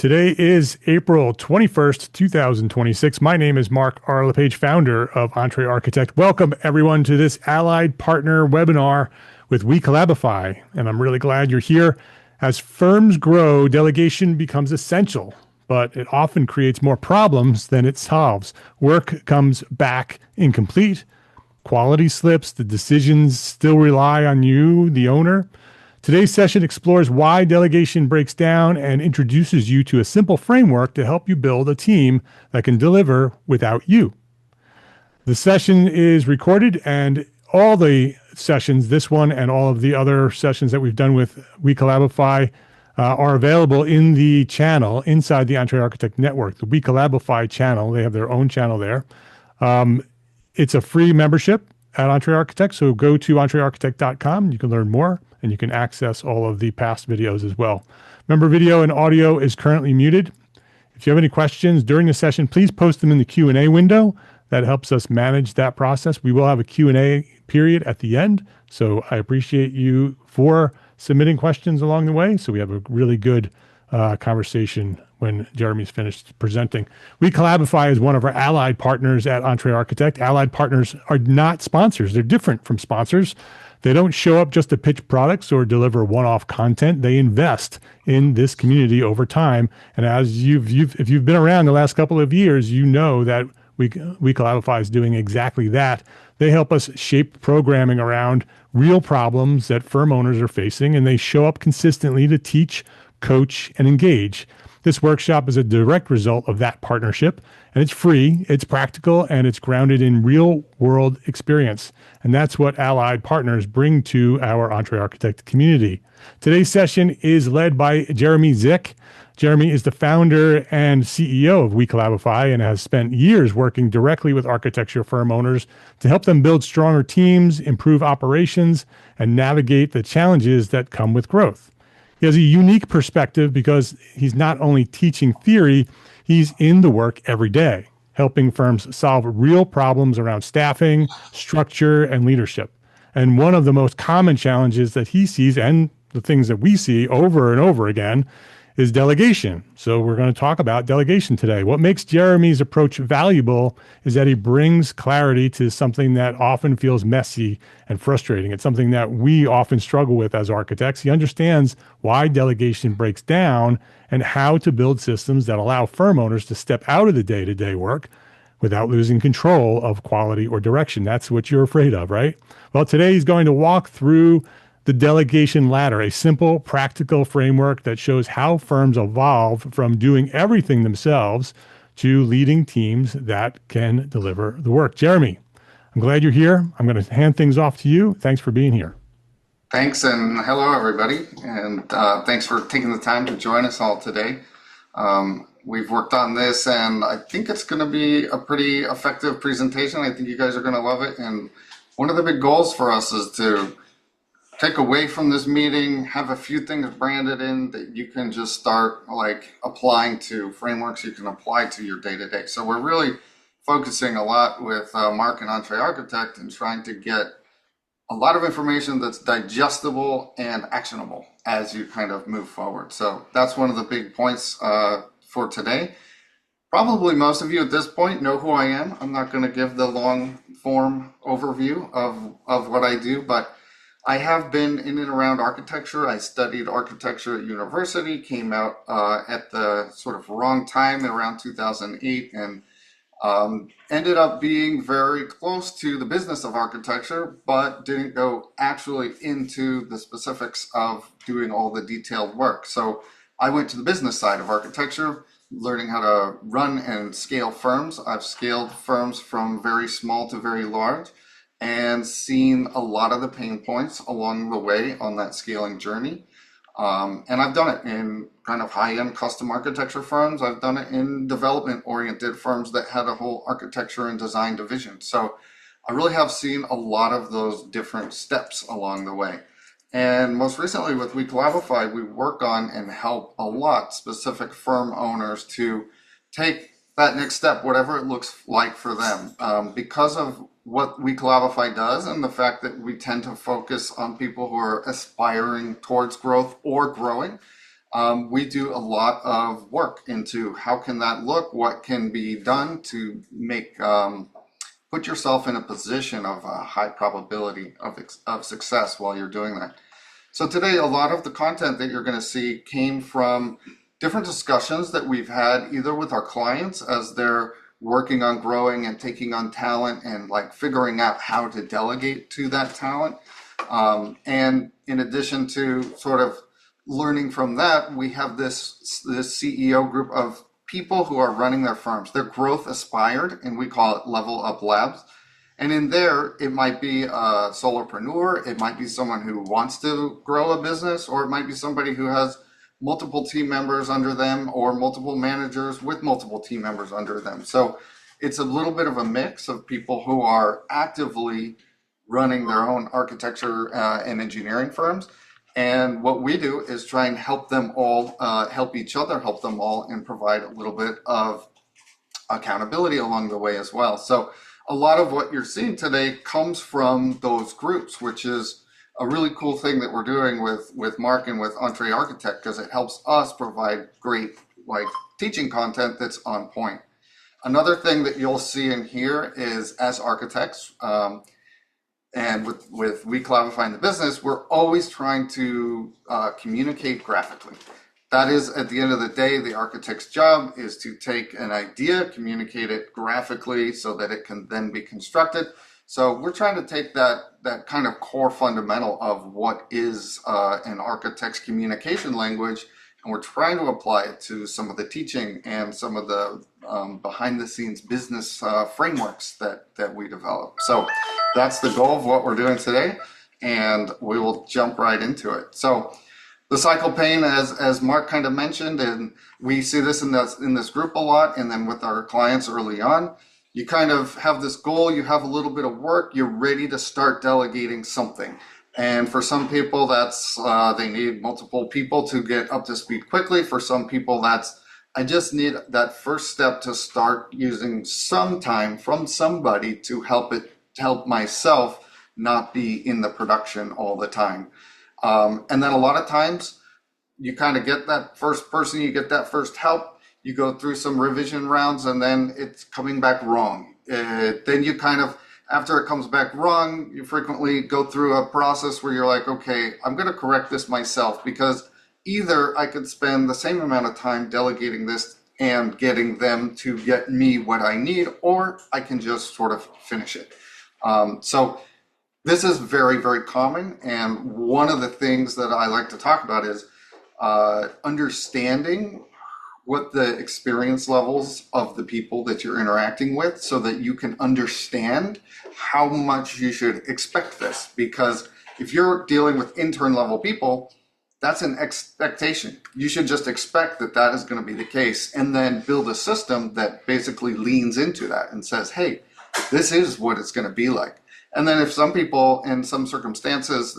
Today is April 21st, 2026. My name is Mark R. LePage, founder of EntreArchitect. Welcome, everyone, to this Allied Partner webinar with WeCollabify. And I'm really glad you're here. As firms grow, delegation becomes essential, but it often creates more problems than it solves. Work comes back incomplete. Quality slips. The decisions still rely on you, the owner. Today's session explores why delegation breaks down and introduces you to a simple framework to help you build a team that can deliver without you. The session is recorded, and all the sessions, this one and all of the other sessions that we've done with WeCollabify, are available in the channel inside the EntreArchitect network, the WeCollabify channel. They have their own channel there. It's a free membership at EntreArchitect, so go to entrearchitect.com. You can learn more, and you can access all of the past videos as well. Remember, video and audio is currently muted. If you have any questions during the session, please post them in the Q&A window. That helps us manage that process. We will have a Q&A period at the end, so I appreciate you for submitting questions along the way, so we have a really good conversation when Jeremy's finished presenting. WeCollabify is one of our allied partners at EntreArchitect. Allied partners are not sponsors. They're different from sponsors. They don't show up just to pitch products or deliver one-off content. They invest in this community over time. And as if you've been around the last couple of years, you know that WeCollabify is doing exactly that. They help us shape programming around real problems that firm owners are facing, and they show up consistently to teach, coach, and engage. This workshop is a direct result of that partnership, and it's free, it's practical, and it's grounded in real-world experience. And that's what allied partners bring to our EntreArchitect community. Today's session is led by Jeremy Zick. Jeremy is the founder and CEO of WeCollabify and has spent years working directly with architecture firm owners to help them build stronger teams, improve operations, and navigate the challenges that come with growth. He has a unique perspective because he's not only teaching theory, he's in the work every day, helping firms solve real problems around staffing, structure, and leadership. And one of the most common challenges that he sees, and the things that we see over and over again, is delegation. So we're going to talk about delegation today. What makes Jeremy's approach valuable is that he brings clarity to something that often feels messy and frustrating. It's something that we often struggle with as architects. He understands why delegation breaks down and how to build systems that allow firm owners to step out of the day-to-day work without losing control of quality or direction. That's what you're afraid of, right? Well, today he's going to walk through the Delegation Ladder, a simple, practical framework that shows how firms evolve from doing everything themselves to leading teams that can deliver the work. Jeremy, I'm glad you're here. I'm going to hand things off to you. Thanks for being here. Thanks, and hello, everybody. And thanks for taking the time to join us all today. We've worked on this, and I think it's going to be a pretty effective presentation. I think you guys are going to love it. And one of the big goals for us is to take away from this meeting, have a few things branded in that you can just start like applying to frameworks you can apply to your day-to-day. So we're really focusing a lot with Mark and EntreArchitect and trying to get a lot of information that's digestible and actionable as you kind of move forward. So that's one of the big points for today. Probably most of you at this point know who I am. I'm not going to give the long form overview of what I do, but I have been in and around architecture. I studied architecture at university, came out at the sort of wrong time around 2008, and ended up being very close to the business of architecture, but didn't go actually into the specifics of doing all the detailed work. So I went to the business side of architecture, learning how to run and scale firms. I've scaled firms from very small to very large, and seen a lot of the pain points along the way on that scaling journey. And I've done it in kind of high-end custom architecture firms. I've done it in development-oriented firms that had a whole architecture and design division. So I really have seen a lot of those different steps along the way. And most recently with WeCollabify, we work on and help a lot specific firm owners to take that next step, whatever it looks like for them. Because of what WeCollabify does and the fact that we tend to focus on people who are aspiring towards growth or growing, we do a lot of work into how can that look, what can be done to make put yourself in a position of a high probability of success while you're doing that. So today, a lot of the content that you're going to see came from different discussions that we've had either with our clients as they're working on growing and taking on talent and like figuring out how to delegate to that talent. And in addition to sort of learning from that, we have this CEO group of people who are running their firms. They're growth aspired, and we call it Level Up Labs. And in there, it might be a solopreneur, it might be someone who wants to grow a business, or it might be somebody who has multiple team members under them or multiple managers with multiple team members under them. So it's a little bit of a mix of people who are actively running their own architecture and engineering firms. And what we do is try and help them all, help each other, help them all, and provide a little bit of accountability along the way as well. So a lot of what you're seeing today comes from those groups, which is a really cool thing that we're doing with Mark and with EntreArchitect, because it helps us provide great like teaching content that's on point. Another thing that you'll see in here is as architects, and with WeCollabify in the business, we're always trying to communicate graphically. That is, at the end of the day, the architect's job is to take an idea, communicate it graphically so that it can then be constructed. So we're trying to take that kind of core fundamental of what is an architect's communication language, and we're trying to apply it to some of the teaching and some of the behind the scenes business frameworks that we develop. So that's the goal of what we're doing today, and we will jump right into it. So the cycle pane, as Mark kind of mentioned, and we see this in this group a lot, and then with our clients early on, you kind of have this goal, you have a little bit of work, you're ready to start delegating something. And for some people, that's they need multiple people to get up to speed quickly. For some people, that's I just need that first step to start using some time from somebody to help myself not be in the production all the time. And then a lot of times you kind of get that first person, you get that first help, you go through some revision rounds, and then it's coming back wrong. Then you kind of, after it comes back wrong, you frequently go through a process where you're like, okay, I'm going to correct this myself, because either I could spend the same amount of time delegating this and getting them to get me what I need, or I can just sort of finish it. So this is very, very common. And one of the things that I like to talk about is understanding what the experience levels of the people that you're interacting with, so that you can understand how much you should expect this. Because if you're dealing with intern level people, that's an expectation. You should just expect that is going to be the case, and then build a system that basically leans into that and says, hey, this is what it's going to be like. And then if some people in some circumstances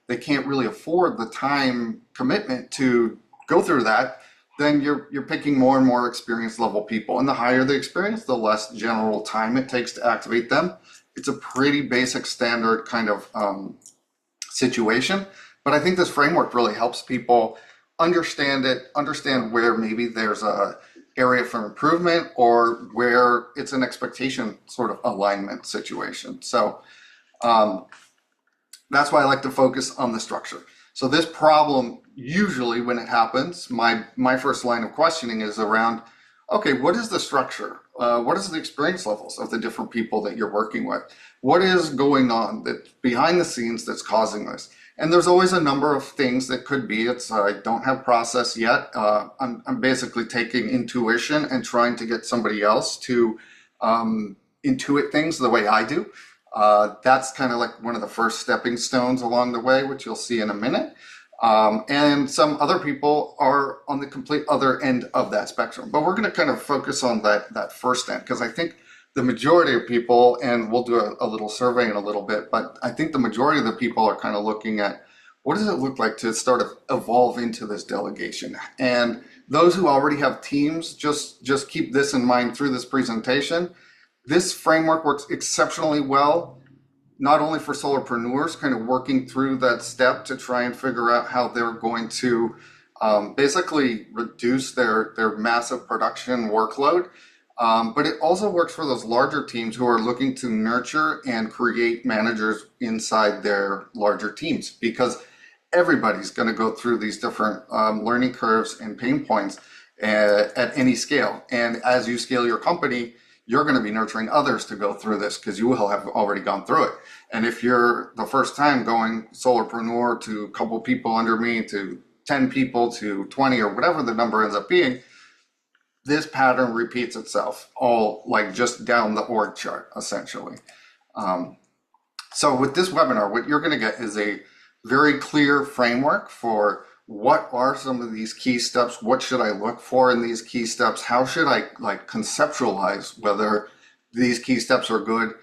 they can't really afford the time commitment to go through that, then you're picking more and more experience level people. And the higher the experience, the less general time it takes to activate them. It's a pretty basic standard kind of situation. But I think this framework really helps people understand where maybe there's a area for improvement, or where it's an expectation sort of alignment situation. So that's why I like to focus on the structure. So this problem, usually when it happens, my first line of questioning is around, okay, what is the structure? What is the experience levels of the different people that you're working with? What is going on that behind the scenes that's causing this? And there's always a number of things that could be. It's I don't have process yet. I'm basically taking intuition and trying to get somebody else to intuit things the way I do. That's kind of like one of the first stepping stones along the way, which you'll see in a minute. And some other people are on the complete other end of that spectrum. But we're going to kind of focus on that first end, because I think the majority of people, and we'll do a little survey in a little bit, but I think the majority of the people are kind of looking at, what does it look like to start to evolve into this delegation? And those who already have teams, just keep this in mind through this presentation. This framework works exceptionally well, not only for solopreneurs kind of working through that step to try and figure out how they're going to basically reduce their massive production workload. But it also works for those larger teams who are looking to nurture and create managers inside their larger teams, because everybody's going to go through these different learning curves and pain points at any scale. And as you scale your company, you're going to be nurturing others to go through this because you will have already gone through it. And if you're the first time going solopreneur to a couple people under me to 10 people to 20 or whatever the number ends up being, this pattern repeats itself all like just down the org chart, essentially. So with this webinar, what you're going to get is a very clear framework for what are some of these key steps, what should I look for in these key steps, how should I like conceptualize whether these key steps are good.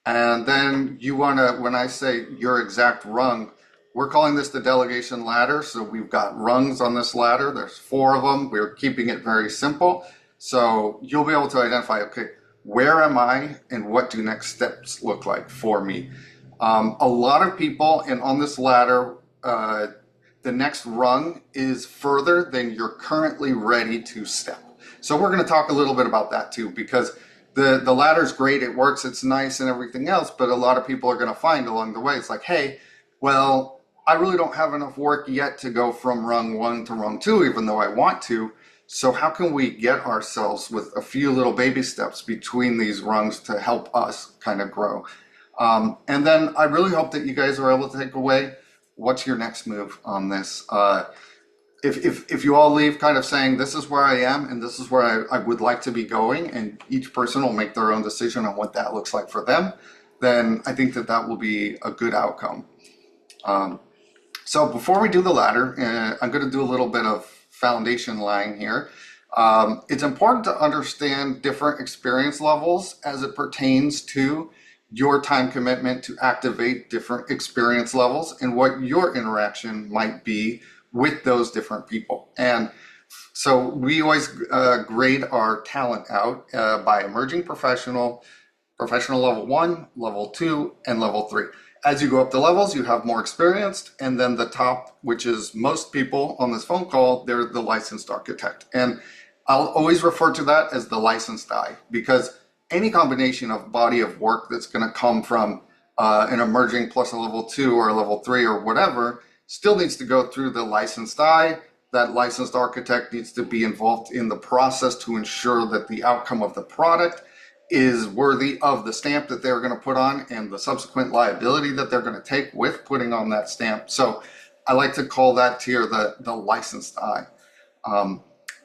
And then you want to, when I say your exact rung, we're calling this the Delegation Ladder. So we've got rungs on this ladder. There's 4 of them. We're keeping it very simple. So you'll be able to identify, okay, where am I and what do next steps look like for me? A lot of people, and on this ladder, the next rung is further than you're currently ready to step. So we're going to talk a little bit about that too, because the ladder's great, it works, it's nice and everything else, but a lot of people are going to find along the way, it's like, hey, well, I really don't have enough work yet to go from rung 1 to rung 2, even though I want to. So how can we get ourselves with a few little baby steps between these rungs to help us kind of grow? And then I really hope that you guys are able to take away, what's your next move on this? If you all leave kind of saying, this is where I am and this is where I would like to be going, and each person will make their own decision on what that looks like for them, then I think that that will be a good outcome. So before we do the ladder, I'm going to do a little bit of foundation laying here. It's important to understand different experience levels as it pertains to your time commitment to activate different experience levels and what your interaction might be with those different people. And so we always grade our talent out by emerging professional, professional level 1, level 2, and level 3. As you go up the levels, you have more experienced, and then the top, which is most people on this phone call, they're the licensed architect. And I'll always refer to that as the licensed eye, because any combination of body of work that's going to come from an emerging plus a level 2 or a level 3 or whatever still needs to go through the licensed eye. That licensed architect needs to be involved in the process to ensure that the outcome of the product is worthy of the stamp that they're going to put on and the subsequent liability that they're going to take with putting on that stamp. So I like to call that tier the licensed eye.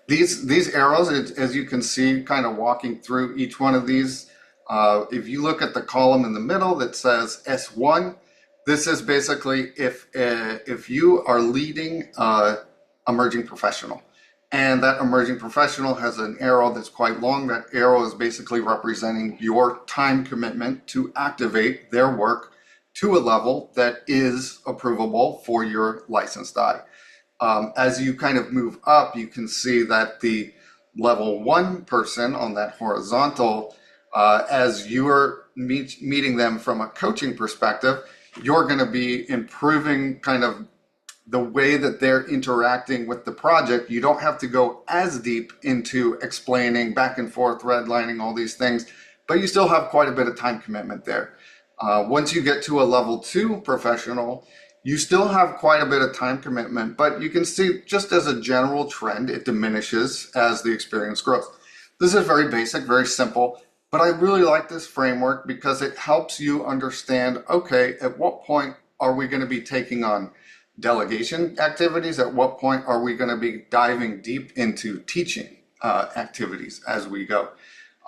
These arrows, as you can see, kind of walking through each one of these, if you look at the column in the middle that says S1, this is basically if you are leading emerging professional, and that emerging professional has an arrow that's quite long. That arrow is basically representing your time commitment to activate their work to a level that is approvable for your licensed eye. As you kind of move up, you can see that the level 1 person on that horizontal, as you're meeting them from a coaching perspective, you're going to be improving kind of the way that they're interacting with the project. You don't have to go as deep into explaining back and forth, redlining, all these things, but you still have quite a bit of time commitment there. Once you get to a level 2 professional, you still have quite a bit of time commitment, but you can see just as a general trend, it diminishes as the experience grows. This is very basic, very simple, but I really like this framework because it helps you understand, okay, at what point are we going to be taking on delegation activities? At what point are we going to be diving deep into teaching activities as we go?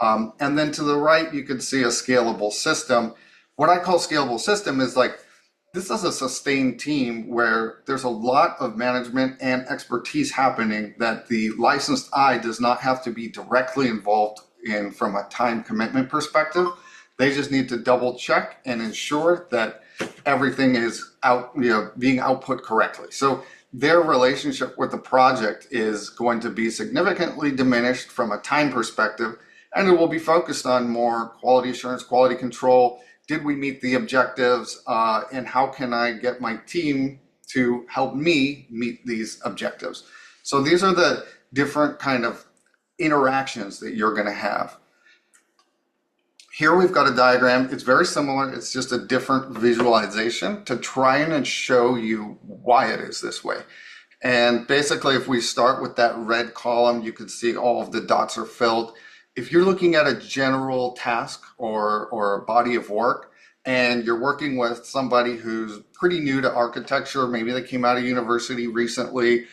And then to the right, you can see a scalable system. What I call scalable system is like, this is a sustained team where there's a lot of management and expertise happening that the licensed eye does not have to be directly involved in from a time commitment perspective. They just need to double check and ensure that everything is being output correctly. So their relationship with the project is going to be significantly diminished from a time perspective, and it will be focused on more quality assurance, quality control. Did we meet the objectives? And how can I get my team to help me meet these objectives? So these are the different kind of interactions that you're going to have. Here we've got a diagram. It's very similar. It's just a different visualization to try and show you why it is this way. And basically, if we start with that red column, you can see all of the dots are filled. If you're looking at a general task or a body of work, and you're working with somebody who's pretty new to architecture, maybe they came out of university recently,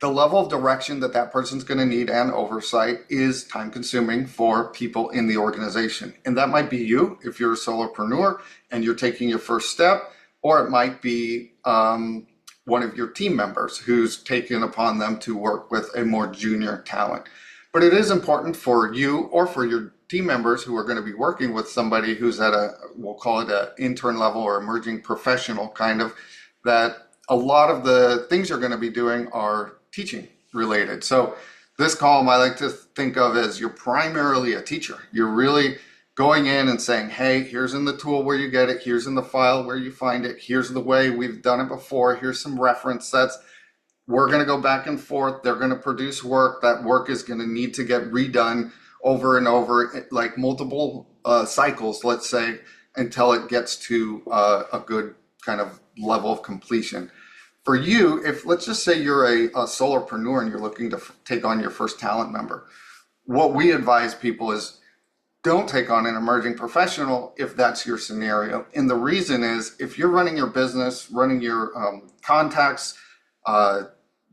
the level of direction that that person's going to need and oversight is time consuming for people in the organization. And that might be you if you're a solopreneur and you're taking your first step, or it might be one of your team members who's taken upon them to work with a more junior talent. But it is important for you or for your team members who are going to be working with somebody who's at we'll call it an intern level or emerging professional kind of, that a lot of the things you're going to be doing are teaching related. So this column I like to think of as you're primarily a teacher. You're really going in and saying, hey, here's in the tool where you get it, here's in the file where you find it, here's the way we've done it before, here's some reference sets. We're going to go back and forth. They're going to produce work. That work is going to need to get redone over and over, like multiple cycles, let's say, until it gets to a good kind of level of completion. For you, if let's just say you're a solopreneur and you're looking to take on your first talent member, what we advise people is don't take on an emerging professional if that's your scenario. And the reason is if you're running your business, running your contacts,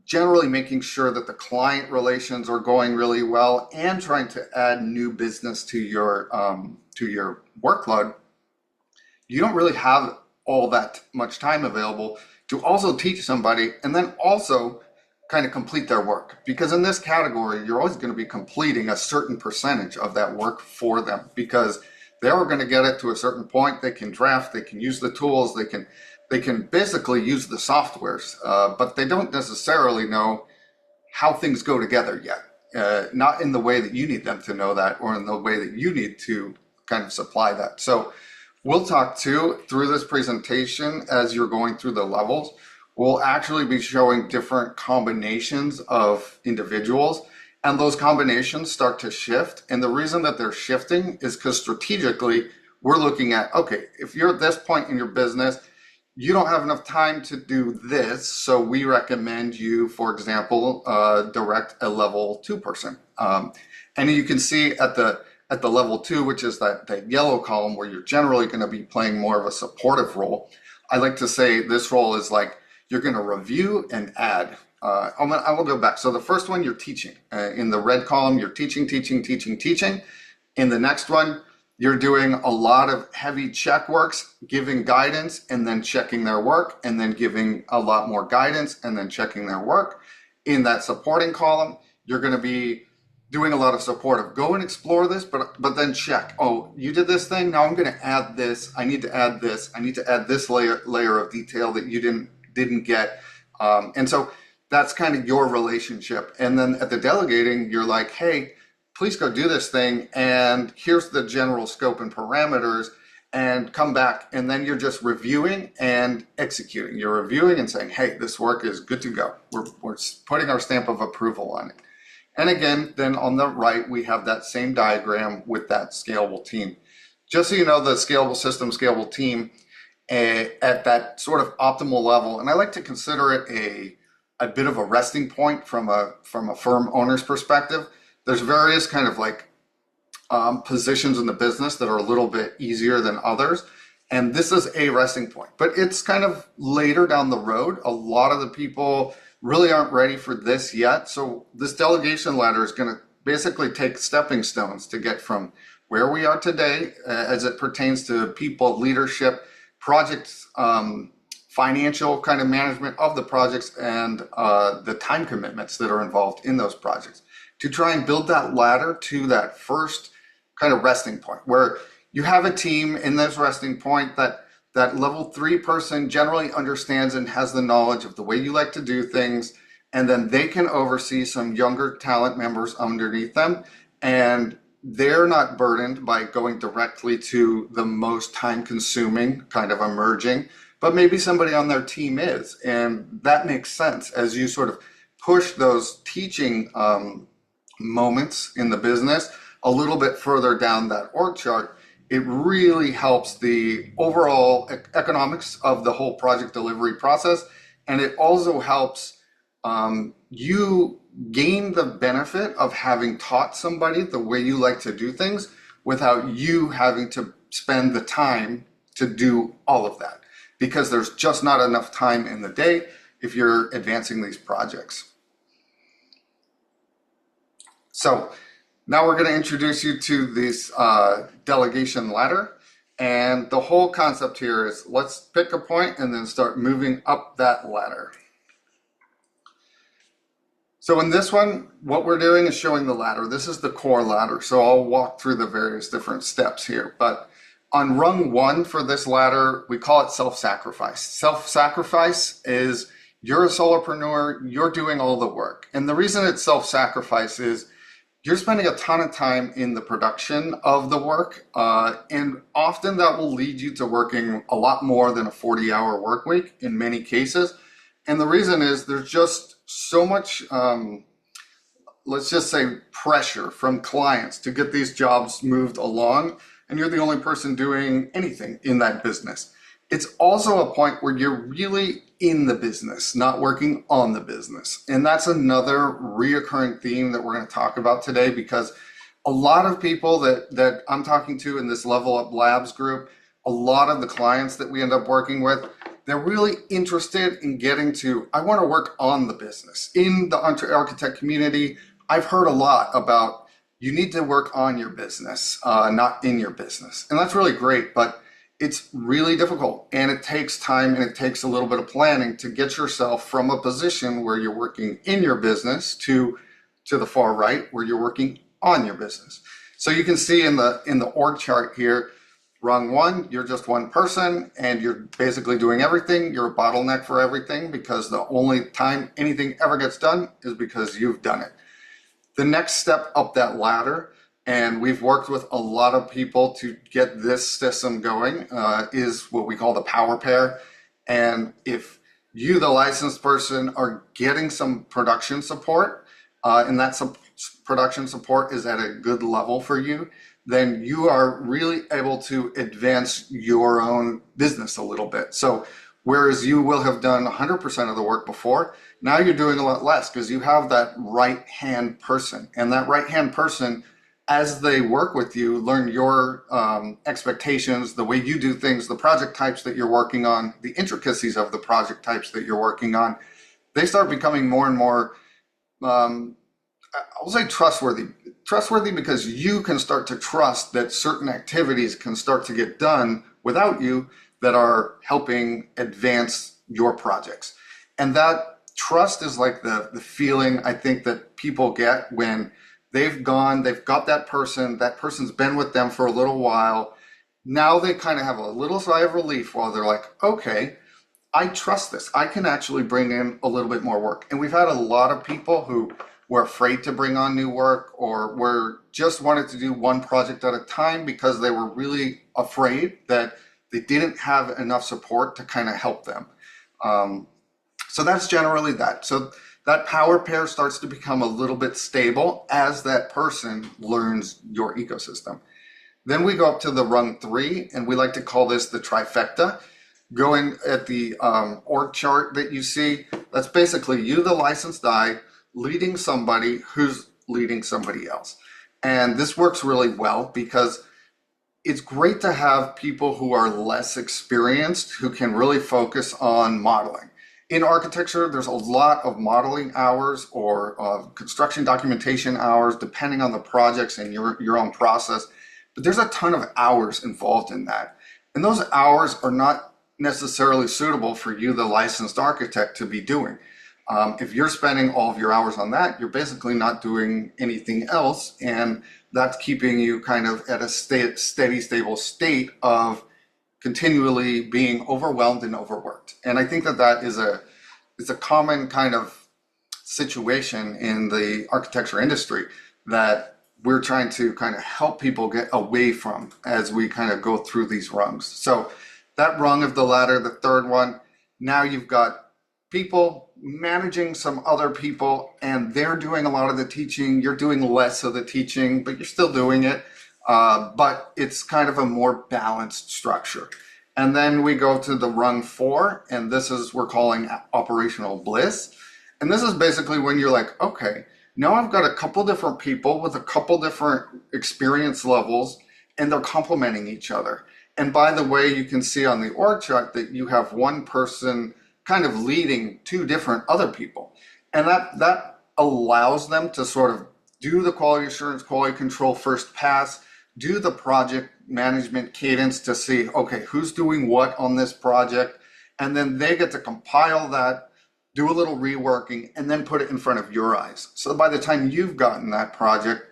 generally making sure that the client relations are going really well and trying to add new business to your workload, you don't really have all that much time available to also teach somebody and then also kind of complete their work. Because in this category, you're always going to be completing a certain percentage of that work for them because they're going to get it to a certain point. They can draft, they can use the tools, they can basically use the softwares, but they don't necessarily know how things go together yet. Not in the way that you need them to know that or in the way that you need to kind of supply that. So we'll talk through this presentation as you're going through the levels. We'll actually be showing different combinations of individuals, and those combinations start to shift. And the reason that they're shifting is because strategically, we're looking at, okay, if you're at this point in your business, you don't have enough time to do this, so we recommend you, for example, direct a level 2 person. And you can see at the level 2, which is that yellow column where you're generally going to be playing more of a supportive role. I like to say this role is like you're going to review and add. I will go back. So the first one, you're teaching. In the red column, you're teaching. In the next one, you're doing a lot of heavy check works, giving guidance and then checking their work, and then giving a lot more guidance and then checking their work. In that supporting column, you're going to be doing a lot of supportive. Go and explore this, but then check. Oh, you did this thing. Now I'm going to add this. I need to add this. I need to add this layer of detail that you didn't get. And so that's kind of your relationship. And then at the delegating, you're like, hey, please go do this thing, and here's the general scope and parameters, and come back, and then you're just reviewing and executing. You're reviewing and saying, hey, this work is good to go. We're putting our stamp of approval on it. And again, then on the right, we have that same diagram with that scalable team. Just so you know, the scalable system, scalable team, at that sort of optimal level, and I like to consider it a bit of a resting point from a firm owner's perspective. There's various kind of like positions in the business that are a little bit easier than others. And this is a resting point, but it's kind of later down the road. A lot of the people really aren't ready for this yet. So this delegation ladder is going to basically take stepping stones to get from where we are today as it pertains to people, leadership, projects, financial kind of management of the projects, and the time commitments that are involved in those projects, to try and build that ladder to that first kind of resting point where you have a team in this resting point that level 3 person generally understands and has the knowledge of the way you like to do things, and then they can oversee some younger talent members underneath them, and they're not burdened by going directly to the most time consuming kind of emerging but maybe somebody on their team is. And that makes sense as you sort of push those teaching moments in the business a little bit further down that org chart. It really helps the overall economics of the whole project delivery process. And it also helps you gain the benefit of having taught somebody the way you like to do things without you having to spend the time to do all of that, because there's just not enough time in the day if you're advancing these projects. So now we're going to introduce you to this delegation ladder. And the whole concept here is let's pick a point and then start moving up that ladder. So in this one, what we're doing is showing the ladder. This is the core ladder. So I'll walk through the various different steps here. But on rung 1 for this ladder, we call it self-sacrifice. Self-sacrifice is you're a solopreneur, you're doing all the work. And the reason it's self-sacrifice is you're spending a ton of time in the production of the work. And often that will lead you to working a lot more than a 40-hour work week in many cases. And the reason is there's just so much, let's just say, pressure from clients to get these jobs moved along, and you're the only person doing anything in that business. It's also a point where you're really in the business, not working on the business. And that's another reoccurring theme that we're going to talk about today, because a lot of people that I'm talking to in this Level Up Labs group, a lot of the clients that we end up working with, they're really interested in getting to, I want to work on the business. In the EntreArchitect community, I've heard a lot about you need to work on your business, not in your business. And that's really great, but it's really difficult, and it takes time, and it takes a little bit of planning to get yourself from a position where you're working in your business to the far right, where you're working on your business. So you can see in the org chart here, rung 1, you're just one person and you're basically doing everything. You're a bottleneck for everything because the only time anything ever gets done is because you've done it. The next step up that ladder, and we've worked with a lot of people to get this system going, is what we call the power pair. And if you, the licensed person, are getting some production support, and that production support is at a good level for you, then you are really able to advance your own business a little bit. So whereas you will have done 100% of the work before, now you're doing a lot less because you have that right-hand person. And that right-hand person, as they work with you, learn your expectations, the way you do things, the project types that you're working on, the intricacies of the project types that you're working on, they start becoming more and more, I'll say trustworthy. Trustworthy because you can start to trust that certain activities can start to get done without you that are helping advance your projects. And that trust is like the feeling I think that people get when they've got that person's been with them for a little while. Now they kind of have a little sigh of relief while they're like, okay, I trust this. I can actually bring in a little bit more work. And we've had a lot of people who were afraid to bring on new work, or were just wanted to do one project at a time because they were really afraid that they didn't have enough support to kind of help them. So that's generally that. So that power pair starts to become a little bit stable as that person learns your ecosystem. Then we go up to the rung 3, and we like to call this the trifecta. Going at the org chart that you see, that's basically you, the licensed eye, leading somebody who's leading somebody else. And this works really well because it's great to have people who are less experienced who can really focus on modeling. In architecture, there's a lot of modeling hours or construction documentation hours, depending on the projects and your own process. But there's a ton of hours involved in that. And those hours are not necessarily suitable for you, the licensed architect, to be doing. If you're spending all of your hours on that, you're basically not doing anything else, and that's keeping you kind of at a steady, stable state of continually being overwhelmed and overworked. And I think that is a common kind of situation in the architecture industry that we're trying to kind of help people get away from as we kind of go through these rungs. So that rung of the ladder, the third one, now you've got people managing some other people, and they're doing a lot of the teaching. You're doing less of the teaching, but you're still doing it. But it's kind of a more balanced structure. And then we go to the rung 4, and this is we're calling operational bliss. And this is basically when you're like, okay, now I've got a couple different people with a couple different experience levels, and they're complementing each other. And by the way, you can see on the org chart that you have one person kind of leading 2 different other people. And that allows them to sort of do the quality assurance, quality control first pass, do the project management cadence to see, okay, who's doing what on this project, and then they get to compile that, do a little reworking, and then put it in front of your eyes. So by the time you've gotten that project,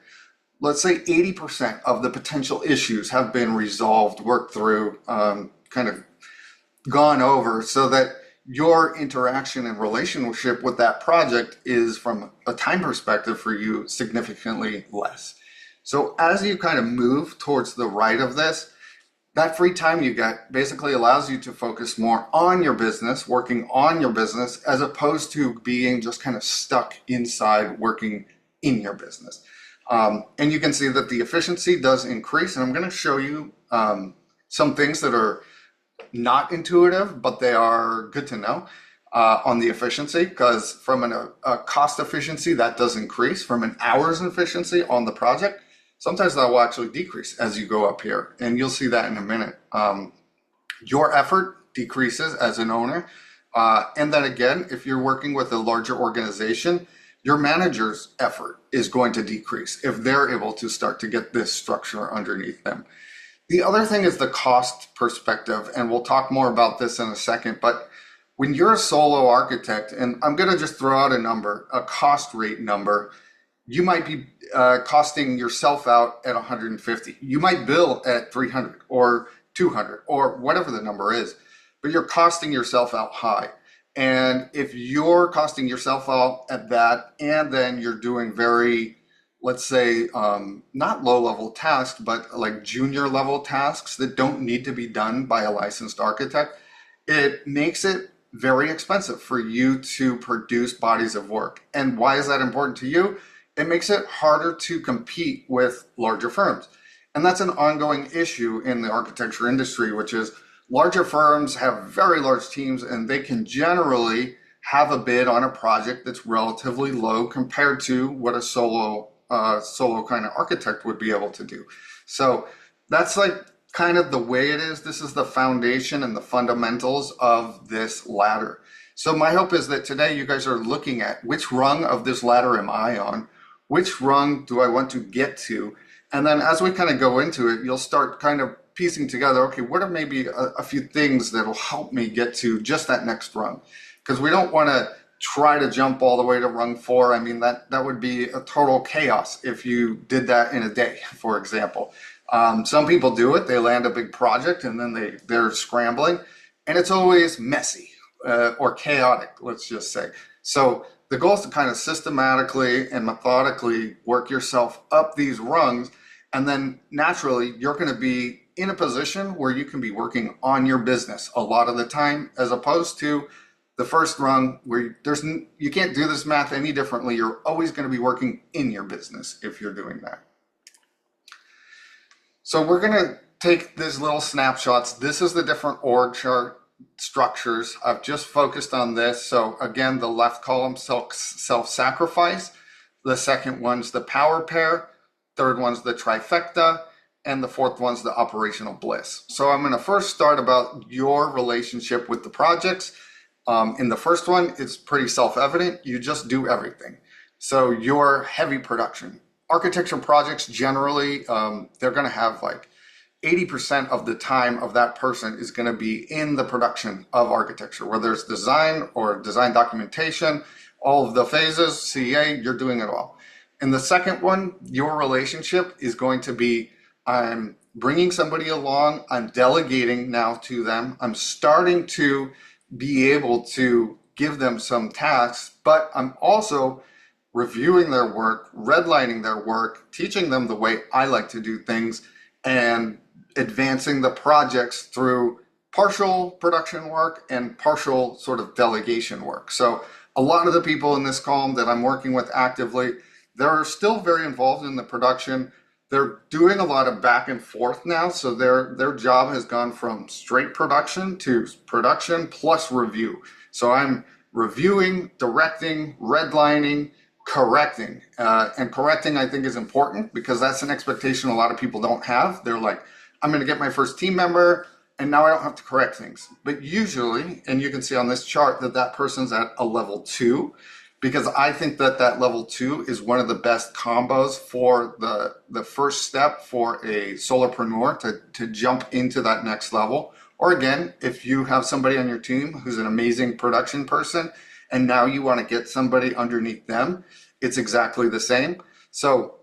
let's say 80% of the potential issues have been resolved, worked through, kind of gone over, so that your interaction and relationship with that project is, from a time perspective for you, significantly less. So as you kind of move towards the right of this, that free time you get basically allows you to focus more on your business, working on your business, as opposed to being just kind of stuck inside working in your business. And you can see that the efficiency does increase. And I'm going to show you some things that are not intuitive, but they are good to know on the efficiency, because from a cost efficiency, that does increase. From an hours efficiency on the project, sometimes that will actually decrease as you go up here, and you'll see that in a minute. Your effort decreases as an owner. And then again, if you're working with a larger organization, your manager's effort is going to decrease if they're able to start to get this structure underneath them. The other thing is the cost perspective, and we'll talk more about this in a second, but when you're a solo architect, and I'm going to just throw out a number, a cost rate number, you might be costing yourself out at 150. You might bill at 300 or 200 or whatever the number is, but you're costing yourself out high. And if you're costing yourself out at that, and then you're doing very, let's say, not low-level tasks, but like junior-level tasks that don't need to be done by a licensed architect, it makes it very expensive for you to produce bodies of work. And why is that important to you? It makes it harder to compete with larger firms. And that's an ongoing issue in the architecture industry, which is larger firms have very large teams, and they can generally have a bid on a project that's relatively low compared to what a solo kind of architect would be able to do. So that's like kind of the way it is. This is the foundation and the fundamentals of this ladder. So my hope is that today you guys are looking at which rung of this ladder am I on? Which rung do I want to get to? And then as we kind of go into it, you'll start kind of piecing together, okay, what are maybe a few things that will help me get to just that next rung? Because we don't want to try to jump all the way to rung 4. I mean, that would be a total chaos if you did that in a day, for example. Some people do it, they land a big project and then they're scrambling, and it's always messy or chaotic, let's just say. So the goal is to kind of systematically and methodically work yourself up these rungs, and then naturally you're going to be in a position where you can be working on your business a lot of the time, as opposed to the first rung where you can't do this math any differently. You're always going to be working in your business if you're doing that. So we're going to take these little snapshots. This is the different org chart structures. I've just focused on this. So again, the left column, self-sacrifice. The second one's the power pair. Third one's the trifecta. And the fourth one's the operational bliss. So I'm going to first start about your relationship with the projects. In the first one, it's pretty self-evident. You just do everything. So your heavy production. Architecture projects generally, they're going to have like 80% of the time of that person is going to be in the production of architecture, whether it's design or design documentation, all of the phases, CA, you're doing it all. In the second one, your relationship is going to be, I'm bringing somebody along, I'm delegating now to them, I'm starting to be able to give them some tasks, but I'm also reviewing their work, redlining their work, teaching them the way I like to do things, and advancing the projects through partial production work and partial sort of delegation work. So a lot of the people in this column that I'm working with actively, they're still very involved in the production. They're doing a lot of back and forth now. So their job has gone from straight production to production plus review. So I'm reviewing, directing, redlining, correcting. And correcting, I think, is important because that's an expectation a lot of people don't have. They're like, I'm going to get my first team member, and now I don't have to correct things. But usually, and you can see on this chart that person's at a level 2, because I think that level 2 is one of the best combos for the first step for a solopreneur to jump into that next level. Or again, if you have somebody on your team who's an amazing production person, and now you want to get somebody underneath them, it's exactly the same. So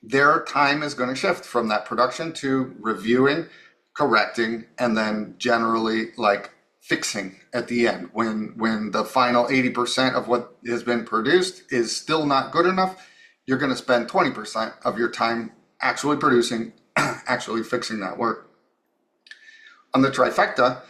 their time is going to shift from that production to reviewing, correcting, and then generally like fixing at the end. When the final 80% of what has been produced is still not good enough, you're going to spend 20% of your time actually producing, actually fixing that work. On the trifecta,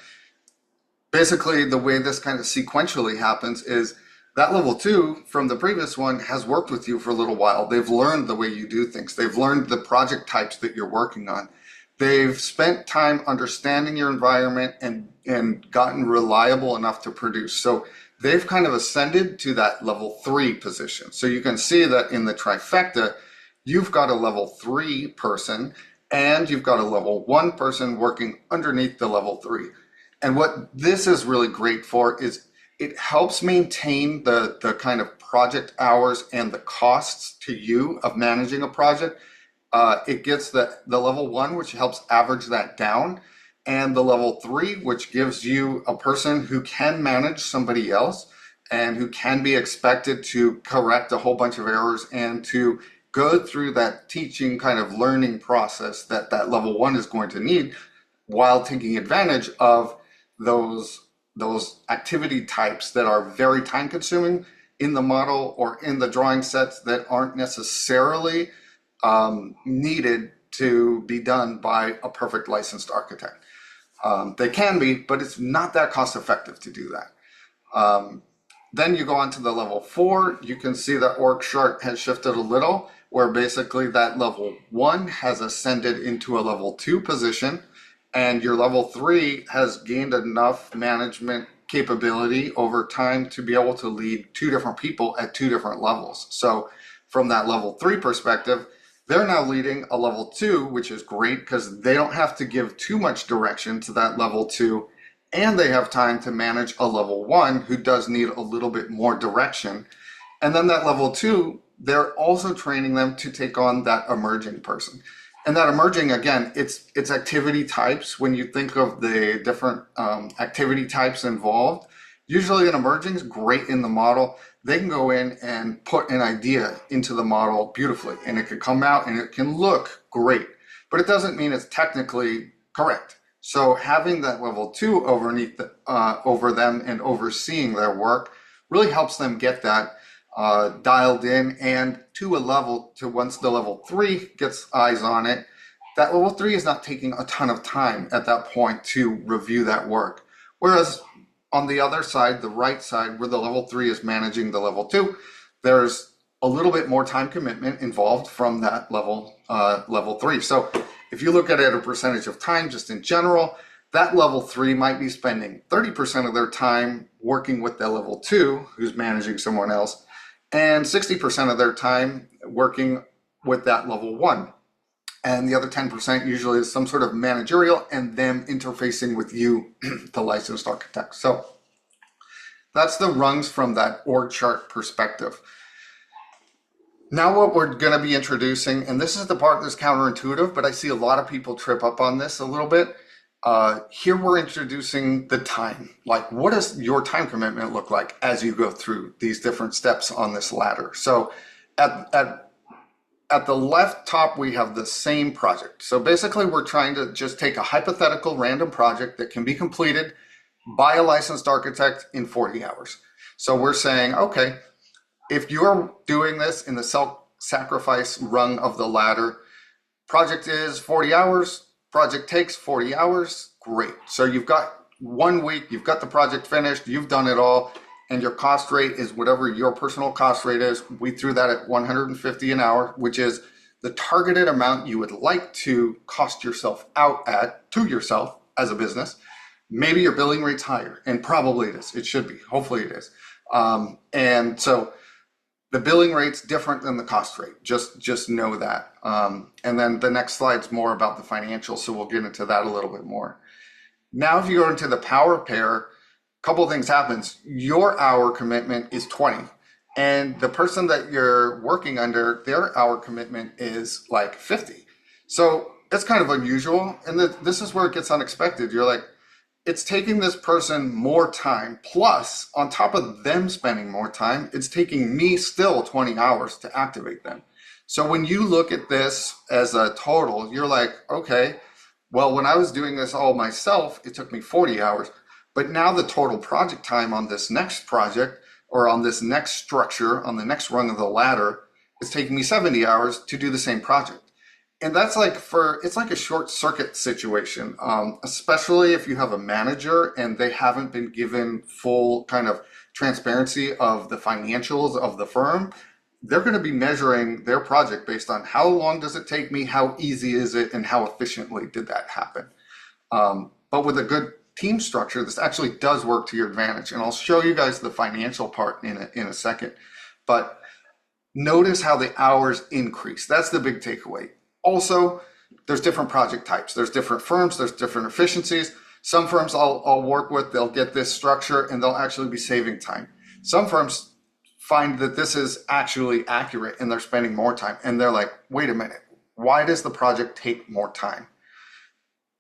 basically the way this kind of sequentially happens is that level 2 from the previous one has worked with you for a little while. They've learned the way you do things. They've learned the project types that you're working on. They've spent time understanding your environment and gotten reliable enough to produce. So they've kind of ascended to that level 3 position. So you can see that in the trifecta, you've got a level 3 person and you've got a level 1 person working underneath the level 3. And what this is really great for is it helps maintain the kind of project hours and the costs to you of managing a project. It gets the level 1, which helps average that down, and the level 3, which gives you a person who can manage somebody else and who can be expected to correct a whole bunch of errors and to go through that teaching kind of learning process that level 1 is going to need, while taking advantage of those activity types that are very time consuming in the model or in the drawing sets that aren't necessarily needed to be done by a perfect licensed architect. They can be, but it's not that cost effective to do that. Then you go on to the level 4, you can see the org chart has shifted a little, where basically that level 1 has ascended into a level 2 position, and your level 3 has gained enough management capability over time to be able to lead 2 different people at 2 different levels. So from that level 3 perspective, they're now leading a level 2, which is great because they don't have to give too much direction to that level 2, and they have time to manage a level 1 who does need a little bit more direction. And then that level 2, they're also training them to take on that emerging person. And that emerging, again, it's activity types. When you think of the different activity types involved, usually an emerging is great in the model. They can go in and put an idea into the model beautifully, and it can come out and it can look great, but it doesn't mean it's technically correct. So having that level 2 over them and overseeing their work really helps them get that dialed in, and once the level 3 gets eyes on it, that level 3 is not taking a ton of time at that point to review that work. Whereas on the other side, the right side, where the level 3 is managing the level 2, there's a little bit more time commitment involved from that level 3. So if you look at it at a percentage of time, just in general, that level 3 might be spending 30% of their time working with the level 2 who's managing someone else, and 60% of their time working with that level 1. And the other 10% usually is some sort of managerial and them interfacing with you, the licensed architect. So that's the rungs from that org chart perspective. Now what we're going to be introducing, and this is the part that's counterintuitive, but I see a lot of people trip up on this a little bit. Here we're introducing the time. Like, what does your time commitment look like as you go through these different steps on this ladder? So at the left top, we have the same project. So basically, we're trying to just take a hypothetical random project that can be completed by a licensed architect in 40 hours. So we're saying, okay, if you're doing this in the self-sacrifice rung of the ladder, project is 40 hours, project takes 40 hours, great. So you've got 1 week, you've got the project finished, you've done it all, and your cost rate is whatever your personal cost rate is. We threw that at 150 an hour, which is the targeted amount you would like to cost yourself out at to yourself as a business. Maybe your billing rate's higher, and probably it is. It should be. Hopefully it is. And so the billing rate's different than the cost rate. Just know that. And then the next slide's more about the financials, so we'll get into that a little bit more. Now, if you go into the power pair, a couple of things happens. Your hour commitment is 20, and the person that you're working under, their hour commitment is like 50. So it's kind of unusual, and this is where it gets unexpected. You're like, it's taking this person more time, plus on top of them spending more time, it's taking me still 20 hours to activate them. So when you look at this as a total, you're like, okay, well, when I was doing this all myself, it took me 40 hours, but now the total project time on this next project or on this next structure, on the next rung of the ladder, is taking me 70 hours to do the same project. And that's like it's like a short circuit situation, especially if you have a manager and they haven't been given full kind of transparency of the financials of the firm. They're going to be measuring their project based on how long does it take me, how easy is it, and how efficiently did that happen. But with a good team structure, this actually does work to your advantage. And I'll show you guys the financial part in a second. But notice how the hours increase. That's the big takeaway. Also, there's different project types. There's different firms. There's different efficiencies. Some firms I'll work with, they'll get this structure and they'll actually be saving time. Some firms find that this is actually accurate and they're spending more time. And they're like, wait a minute, why does the project take more time?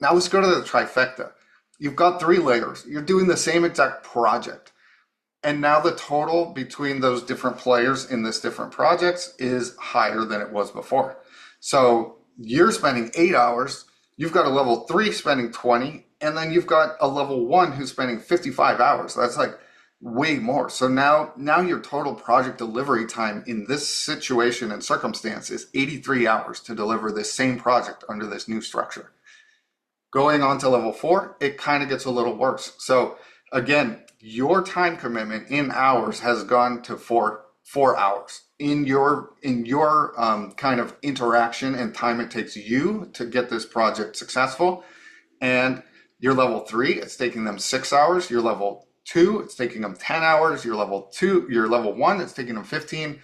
Now let's go to the trifecta. You've got 3 layers. You're doing the same exact project. And now the total between those different players in this different projects is higher than it was before. So you're spending 8 hours, you've got a level 3 spending 20, and then you've got a level 1 who's spending 55 hours. That's like way more. So now your total project delivery time in this situation and circumstance is 83 hours to deliver this same project under this new structure. Going on to level 4, it kind of gets a little worse. So again, your time commitment in hours has gone to 4 hours in your kind of interaction and time it takes you to get this project successful. And your level 3, it's taking them 6 hours. Your level 2, it's taking them 10 hours. Your level 1, it's taking them 15,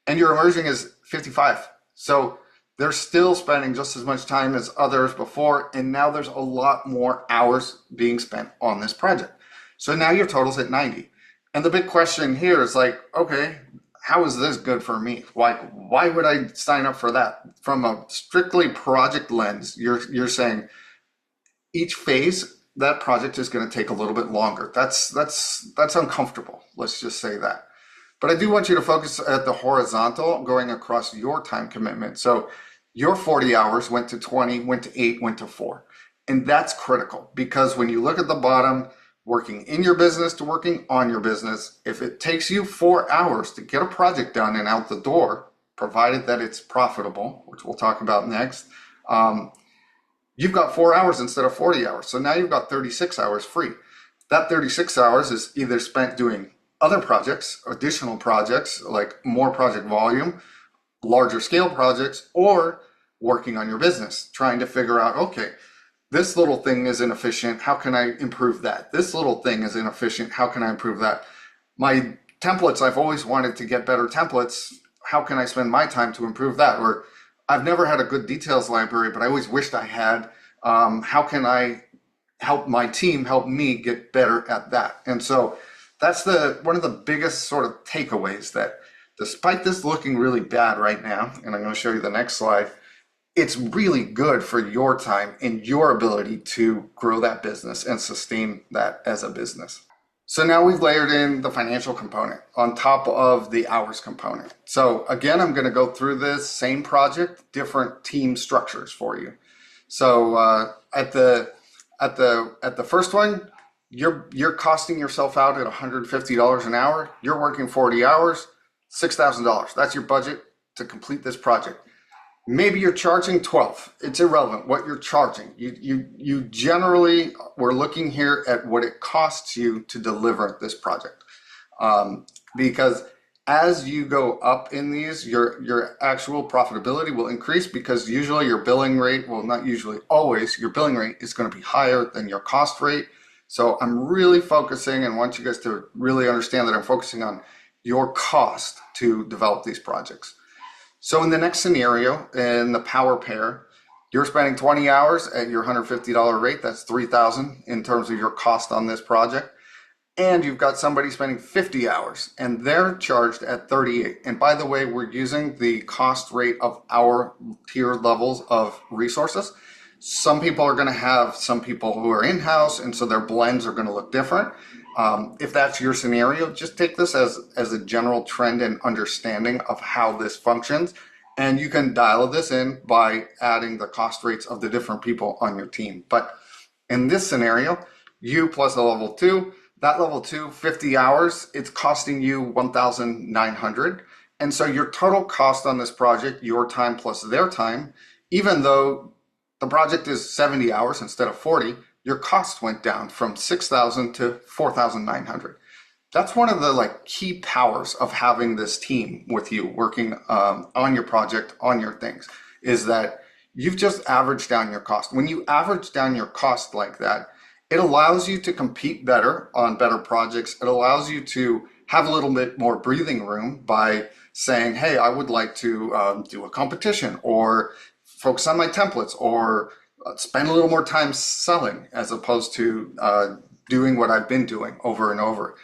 and your emerging is 55. So they're still spending just as much time as others before, and now there's a lot more hours being spent on this project. So now your total's at 90. And the big question here is like, okay, how is this good for me? Why would I sign up for that? From a strictly project lens, you're saying each phase, that project is going to take a little bit longer. That's uncomfortable. Let's just say that. But I do want you to focus at the horizontal going across your time commitment. So your 40 hours went to 20, went to 8, went to 4. And that's critical because when you look at the bottom, working in your business to working on your business, if it takes you 4 hours to get a project done and out the door, provided that it's profitable, which we'll talk about next, you've got 4 hours instead of 40 hours. So now you've got 36 hours free. That 36 hours is either spent doing other projects, additional projects, like more project volume, larger scale projects, or working on your business, trying to figure out, okay, this little thing is inefficient. How can I improve that? This little thing is inefficient. How can I improve that? My templates, I've always wanted to get better templates. How can I spend my time to improve that? Or I've never had a good details library, but I always wished I had. How can I help my team help me get better at that? And so that's one of the biggest sort of takeaways, that despite this looking really bad right now, and I'm going to show you the next slide, it's really good for your time and your ability to grow that business and sustain that as a business. So now we've layered in the financial component on top of the hours component. So again, I'm going to go through this same project, different team structures for you. So at the first one, you're costing yourself out at $150 an hour. You're working 40 hours, $6,000. That's your budget to complete this project. Maybe you're charging 12. It's irrelevant what you're charging. You generally, we're looking here at what it costs you to deliver this project. Because as you go up in these, your actual profitability will increase because usually your billing rate, well, not usually, always, your billing rate is going to be higher than your cost rate. So I'm really focusing and want you guys to really understand that I'm focusing on your cost to develop these projects. So in the next scenario, in the power pair, you're spending 20 hours at your $150 rate. That's $3,000 in terms of your cost on this project. And you've got somebody spending 50 hours and they're charged at 38. And by the way, we're using the cost rate of our tier levels of resources. Some people are going to have some people who are in-house, and so their blends are going to look different. If that's your scenario, just take this as a general trend and understanding of how this functions. And you can dial this in by adding the cost rates of the different people on your team. But in this scenario, you plus a level 2, that level 2, 50 hours, it's costing you 1,900. And so your total cost on this project, your time plus their time, even though the project is 70 hours instead of 40, your cost went down from 6,000 to 4,900. That's one of the key powers of having this team with you working on your project, on your things, is that you've just averaged down your cost. When you average down your cost like that, it allows you to compete better on better projects. It allows you to have a little bit more breathing room by saying, hey, I would like to do a competition or focus on my templates or spend a little more time selling as opposed to doing what I've been doing over and over.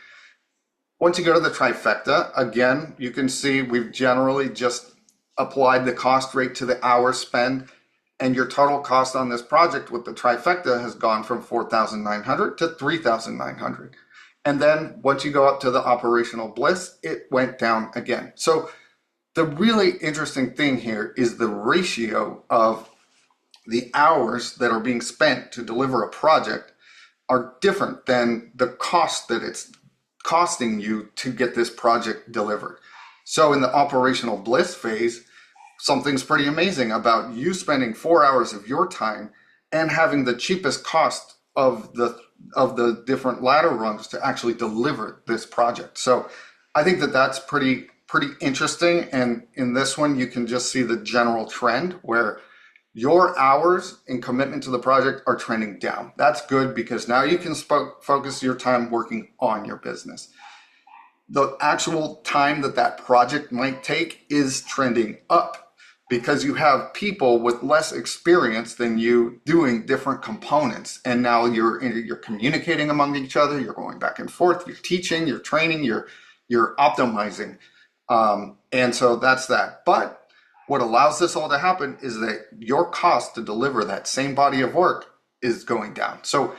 Once you go to the trifecta, again, you can see we've generally just applied the cost rate to the hour spend, and your total cost on this project with the trifecta has gone from 4,900 to 3,900. And then once you go up to the operational bliss, it went down again. So the really interesting thing here is the ratio of the hours that are being spent to deliver a project are different than the cost that it's costing you to get this project delivered. So in the operational bliss phase, something's pretty amazing about you spending 4 hours of your time and having the cheapest cost of the different ladder rungs to actually deliver this project. So I think that that's pretty interesting. And in this one, you can just see the general trend where your hours and commitment to the project are trending down. That's good because now you can focus your time working on your business. The actual time that project might take is trending up because you have people with less experience than you doing different components. And now you're communicating among each other, you're going back and forth, you're teaching, you're training, you're optimizing. And so that's that. But what allows this all to happen is that your cost to deliver that same body of work is going down. So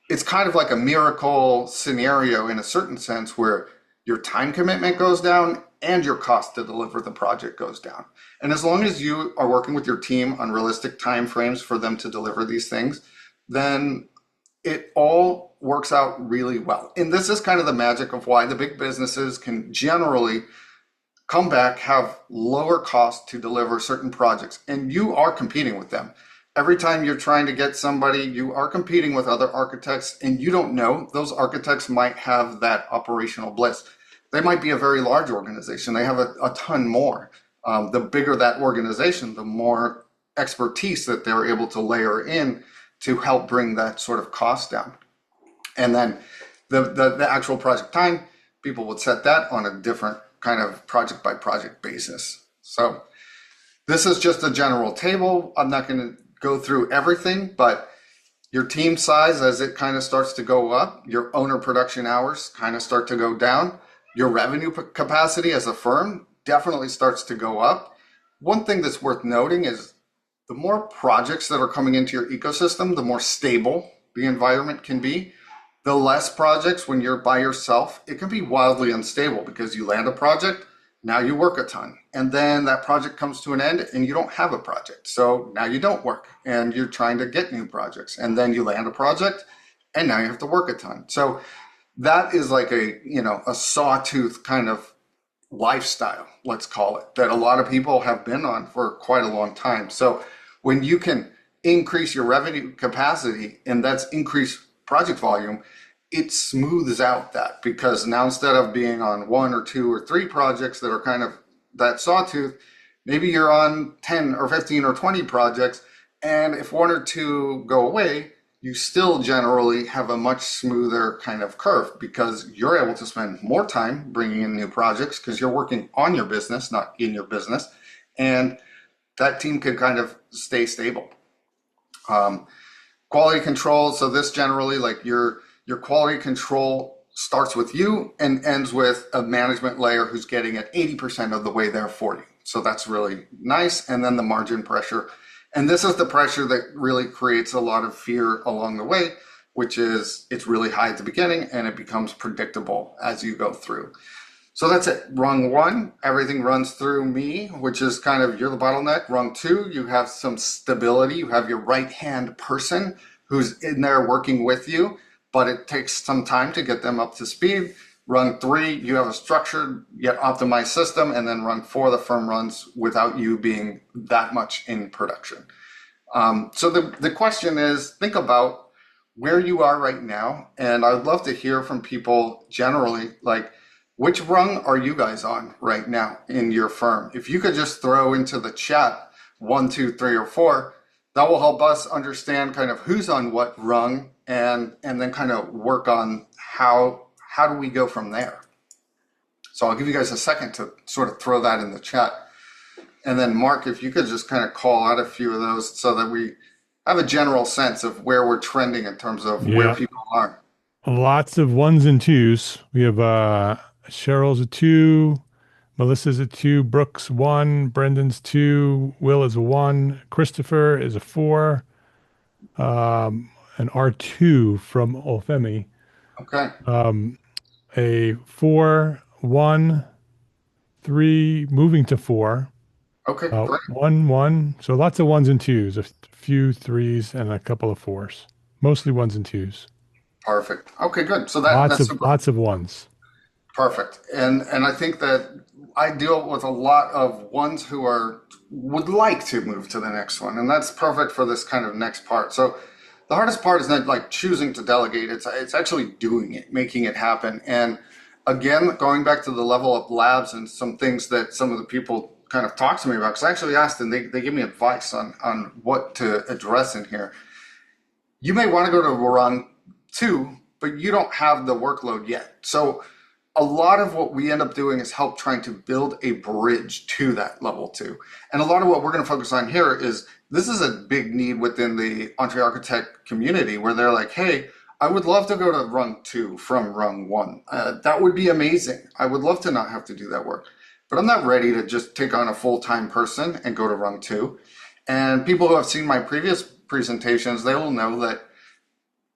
it's kind of like a miracle scenario in a certain sense where your time commitment goes down and your cost to deliver the project goes down. And as long as you are working with your team on realistic time frames for them to deliver these things, then it all works out really well. And this is kind of the magic of why the big businesses can generally come back, have lower cost to deliver certain projects, and you are competing with them. Every time you're trying to get somebody, you are competing with other architects, and you don't know, those architects might have that operational bliss. They might be a very large organization. They have a ton more. The bigger that organization, the more expertise that they're able to layer in to help bring that sort of cost down. And then the actual project time, people would set that on a different kind of project by project basis. So this is just a general table. I'm not going to go through everything, but your team size, as it kind of starts to go up, your owner production hours kind of start to go down. Your revenue capacity as a firm definitely starts to go up. One thing that's worth noting is the more projects that are coming into your ecosystem, the more stable the environment can be. The less projects when you're by yourself, it can be wildly unstable because you land a project, now you work a ton, and then that project comes to an end and you don't have a project. So now you don't work and you're trying to get new projects, and then you land a project and now you have to work a ton. So that is like a sawtooth kind of lifestyle, let's call it, that a lot of people have been on for quite a long time. So when you can increase your revenue capacity and that's increased project volume, it smooths out that, because now instead of being on one or two or three projects that are kind of that sawtooth, maybe you're on 10 or 15 or 20 projects. And if one or two go away, you still generally have a much smoother kind of curve, because you're able to spend more time bringing in new projects because you're working on your business, not in your business. And that team can kind of stay stable. Quality control. So this generally, like your quality control starts with you and ends with a management layer who's getting it 80% of the way there for you. So that's really nice. And then the margin pressure. And this is the pressure that really creates a lot of fear along the way, which is it's really high at the beginning and it becomes predictable as you go through. So that's it. Rung 1, everything runs through me, which is kind of, you're the bottleneck. Rung 2, you have some stability. You have your right-hand person who's in there working with you, but it takes some time to get them up to speed. Rung 3, you have a structured yet optimized system. And then Rung 4, the firm runs without you being that much in production. So the question is, think about where you are right now. And I'd love to hear from people generally, like, which rung are you guys on right now in your firm? If you could just throw into the chat 1, 2, 3, or 4, that will help us understand kind of who's on what rung, and then kind of work on how do we go from there. So I'll give you guys a second to sort of throw that in the chat. And then Mark, if you could just kind of call out a few of those so that we have a general sense of where we're trending in terms of where people are. Lots of 1s and 2s. We have Cheryl's a 2, Melissa's a 2, Brooks 1, Brendan's 2, Will is a 1, Christopher is a 4, an R2 from Olfemi. Okay. A 4, 1, 3, moving to 4. Okay, great. 1, 1. So lots of 1s and 2s, a few 3s, and a couple of 4s. Mostly 1s and 2s. Perfect. Okay, good. So Lots that's of lots of 1s. perfect. And I think that I deal with a lot of ones who would like to move to the next one, and that's perfect for this kind of next part. So the hardest part is not like choosing to delegate. It's actually doing it, making it happen. And again, going back to the level of labs and some things that some of the people kind of talk to me about, because I actually asked them, they give me advice on what to address in here. You may want to go to rung 2, but you don't have the workload yet. So a lot of what we end up doing is help trying to build a bridge to that level 2. And a lot of what we're going to focus on here is, this is a big need within the EntreArchitect community, where they're like, hey, I would love to go to rung 2 from rung 1. That would be amazing. I would love to not have to do that work, but I'm not ready to just take on a full-time person and go to rung 2. And people who have seen my previous presentations, they will know that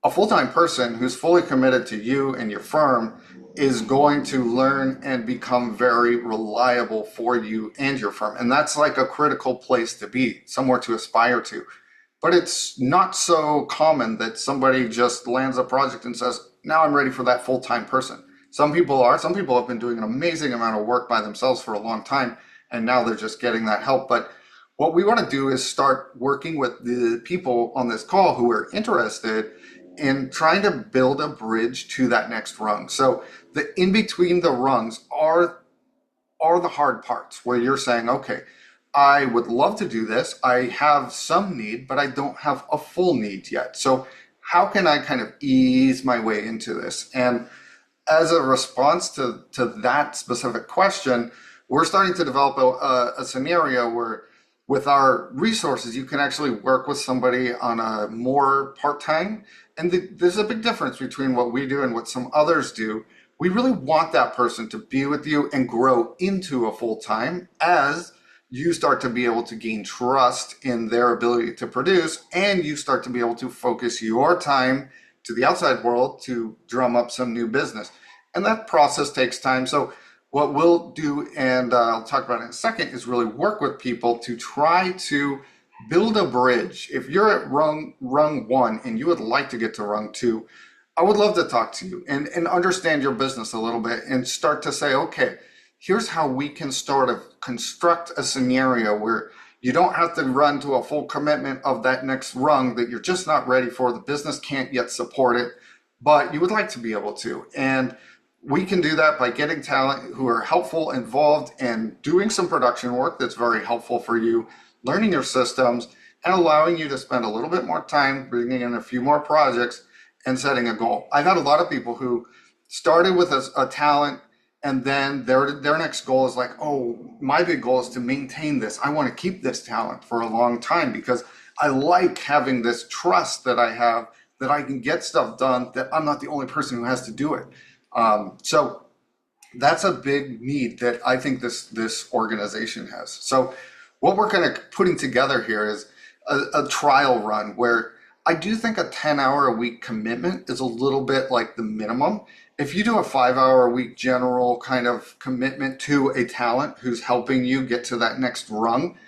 a full-time person who's fully committed to you and your firm is going to learn and become very reliable for you and your firm. And that's like a critical place to be, somewhere to aspire to. But it's not so common that somebody just lands a project and says, now I'm ready for that full-time person. Some people have been doing an amazing amount of work by themselves for a long time, and now they're just getting that help. But what we want to do is start working with the people on this call who are interested in trying to build a bridge to that next rung. So the in between the rungs are the hard parts, where you're saying, okay, I would love to do this. I have some need, but I don't have a full need yet. So how can I kind of ease my way into this? And as a response to that specific question, we're starting to develop a scenario where, with our resources, you can actually work with somebody on a more part-time. And there's a big difference between what we do and what some others do. We really want that person to be with you and grow into a full-time as you start to be able to gain trust in their ability to produce, and you start to be able to focus your time to the outside world to drum up some new business. And that process takes time. So what we'll do, and I'll talk about it in a second, is really work with people to try to build a bridge. If you're at rung 1 and you would like to get to rung 2, I would love to talk to you and understand your business a little bit and start to say, okay, here's how we can sort of construct a scenario where you don't have to run to a full commitment of that next rung that you're just not ready for. The business can't yet support it, but you would like to be able to. And we can do that by getting talent who are helpful, involved, and doing some production work that's very helpful for you, learning your systems, and allowing you to spend a little bit more time bringing in a few more projects and setting a goal. I've had a lot of people who started with a talent, and then their next goal is like, oh, my big goal is to maintain this. I want to keep this talent for a long time because I like having this trust that I have that I can get stuff done, that I'm not the only person who has to do it. So that's a big need that I think this organization has. So what we're kind of putting together here is a trial run where I do think a 10-hour-a-week commitment is a little bit like the minimum. If you do a 5-hour-a-week general kind of commitment to a talent who's helping you get to that next rung,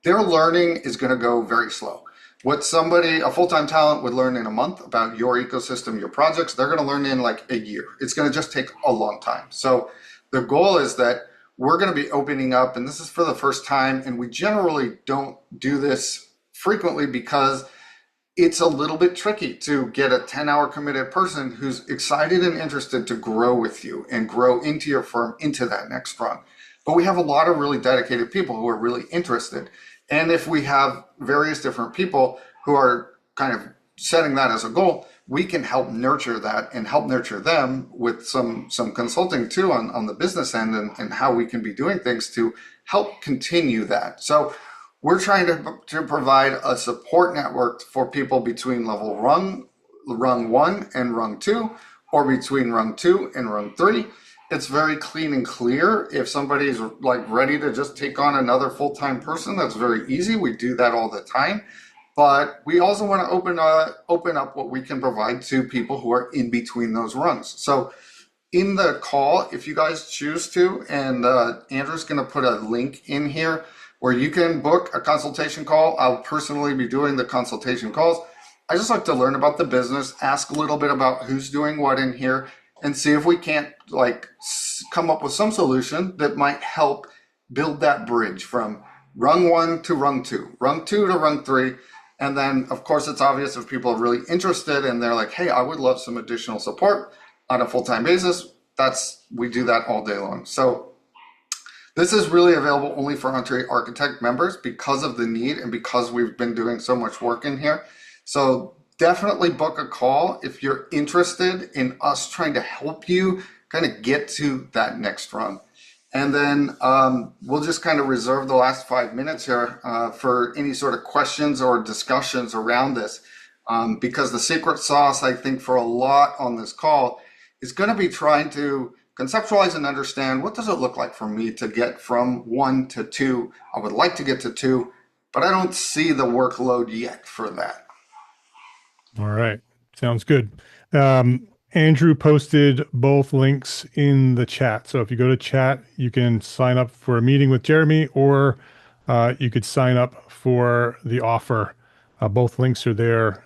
their learning is going to go very slow. What a full-time talent would learn in a month about your ecosystem, your projects, they're going to learn in like a year. It's going to just take a long time. So the goal is that we're going to be opening up, and this is for the first time, and we generally don't do this frequently because it's a little bit tricky to get a 10-hour committed person who's excited and interested to grow with you and grow into your firm into that next rung. But we have a lot of really dedicated people who are really interested. And if we have various different people who are kind of setting that as a goal, we can help nurture that and help nurture them with some consulting too on the business end and how we can be doing things to help continue that. So we're trying to provide a support network for people between level rung 1 and rung 2, or between rung 2 and rung 3. It's very clean and clear. If somebody's like ready to just take on another full-time person, that's very easy. We do that all the time. But we also want to open up what we can provide to people who are in between those rungs. So in the call, if you guys choose to, and Andrew's going to put a link in here where you can book a consultation call. I'll personally be doing the consultation calls. I just like to learn about the business, ask a little bit about who's doing what in here, and see if we can't like come up with some solution that might help build that bridge from rung 1 to rung 2, rung 2 to rung 3. And then, of course, it's obvious if people are really interested and they're like, hey, I would love some additional support on a full-time basis. We do that all day long. So this is really available only for EntreArchitect members because of the need and because we've been doing so much work in here. So definitely book a call if you're interested in us trying to help you kind of get to that next rung. And then we'll just kind of reserve the last 5 minutes here for any sort of questions or discussions around this. Because the secret sauce, I think, for a lot on this call is going to be trying to conceptualize and understand what does it look like for me to get from 1 to 2. I would like to get to 2, but I don't see the workload yet for that. All right. Sounds good. Andrew posted both links in the chat. So if you go to chat, you can sign up for a meeting with Jeremy, or you could sign up for the offer. Both links are there.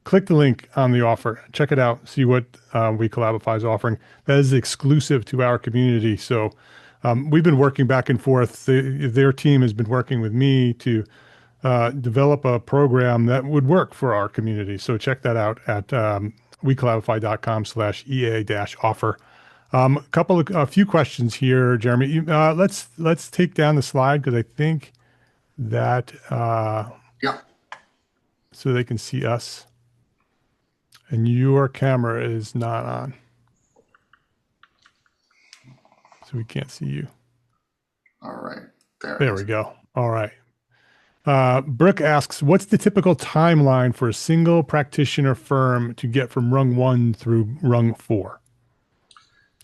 Click the link on the offer. Check it out. See what WeCollabify is offering. That is exclusive to our community. So we've been working back and forth. Their team has been working with me to develop a program that would work for our community. So check that out at WeCollabify.com/EA-offer. A few questions here, Jeremy. Let's take down the slide because I think that Yeah. so they can see us. And your camera is not on, so we can't see you. All right. There we go. All right. Brooke asks, what's the typical timeline for a single practitioner firm to get from rung 1 through rung 4?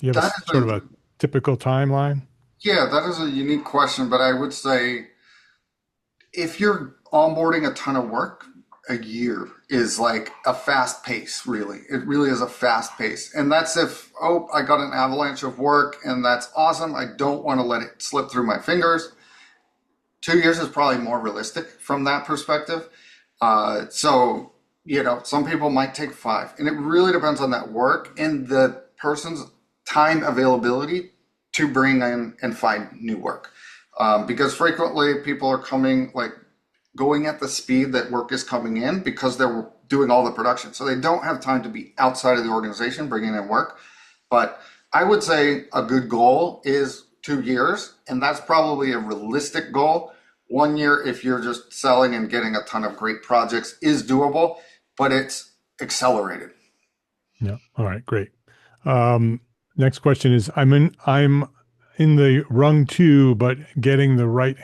Do you have sort of a typical timeline? Yeah, that is a unique question, but I would say if you're onboarding a ton of work, a year is like a fast pace, really. It really is a fast pace. And that's if, oh, I got an avalanche of work and that's awesome. I don't want to let it slip through my fingers. 2 years is probably more realistic from that perspective. So, some people might take 5. And it really depends on that work and the person's time availability to bring in and find new work. Because frequently people are coming, like going at the speed that work is coming in because they're doing all the production. So they don't have time to be outside of the organization bringing in work. But I would say a good goal is 2 years, and that's probably a realistic goal. 1 year, if you're just selling and getting a ton of great projects, is doable, but it's accelerated. Yeah. All right. Great. Um, Next question is I'm in the rung two, but getting the right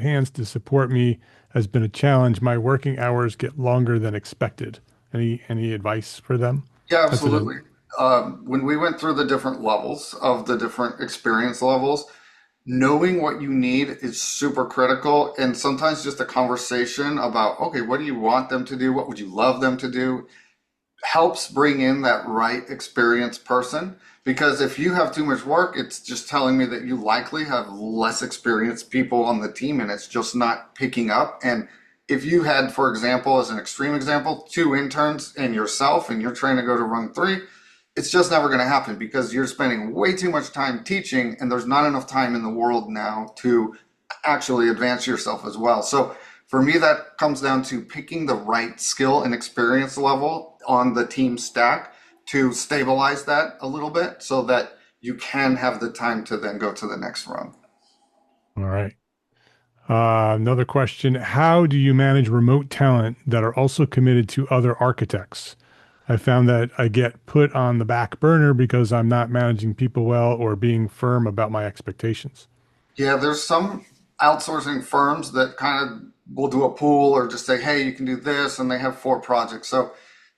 hands to support me has been a challenge. My working hours get longer than expected. Any advice for them? Yeah, That's it. absolutely. When we went through the different levels of the different experience levels, knowing what you need is super critical. And sometimes just a conversation about, okay, what do you want them to do? What would you love them to do? Helps bring in that right experienced person. Because if you have too much work, it's just telling me that you likely have less experienced people on the team and it's just not picking up. And if you had, for example, as an extreme example, two interns and yourself and you're trying to go to rung three, it's just never going to happen because you're spending way too much time teaching and there's not enough time in the world now to actually advance yourself as well. So for me, that comes down to picking the right skill and experience level on the team stack to stabilize that a little bit so that you can have the time to then go to the next rung. All right. Another question. How do you manage remote talent that are also committed to other architects? I found that I get put on the back burner because I'm not managing people well or being firm about my expectations. Yeah, there's some outsourcing firms that kind of will do a pool or just say, hey, you can do this, and they have 4 projects. So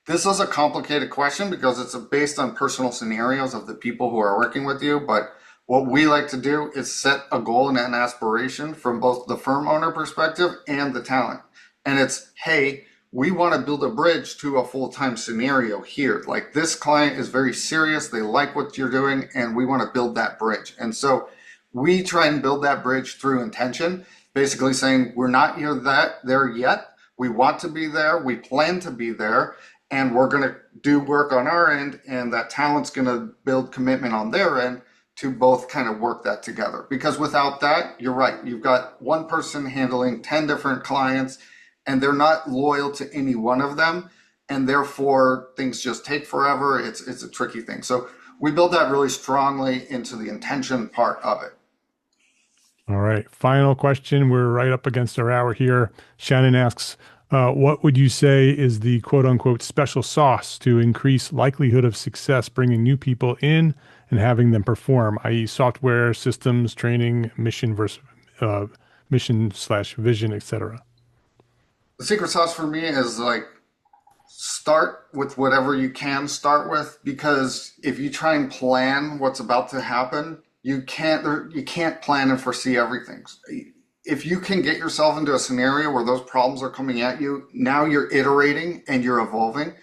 this is a complicated question because it's based on personal scenarios of the people who are working with you. But what we like to do is set a goal and an aspiration from both the firm owner perspective and the talent. And it's, hey, we want to build a bridge to a full-time scenario here. Like this client is very serious. They like what you're doing, and we want to build that bridge. And so we try and build that bridge through intention, basically saying we're not there yet. We want to be there. We plan to be there, and we're going to do work on our end, and that talent's going to build commitment on their end to both kind of work that together. Because without that, you're right. You've got one person handling 10 different clients, and they're not loyal to any one of them, and therefore things just take forever. It's a tricky thing. So we build that really strongly into the intention part of it. All right. Final question. We're right up against our hour here. Shannon asks, what would you say is the quote unquote special sauce to increase likelihood of success bringing new people in and having them perform, i.e., software, systems, training, mission versus mission slash vision, etc.? The secret sauce for me is like start with whatever you can start with, because if you try and plan what's about to happen, you can't plan and foresee everything. If you can get yourself into a scenario where those problems are coming at you, now you're iterating and you're evolving.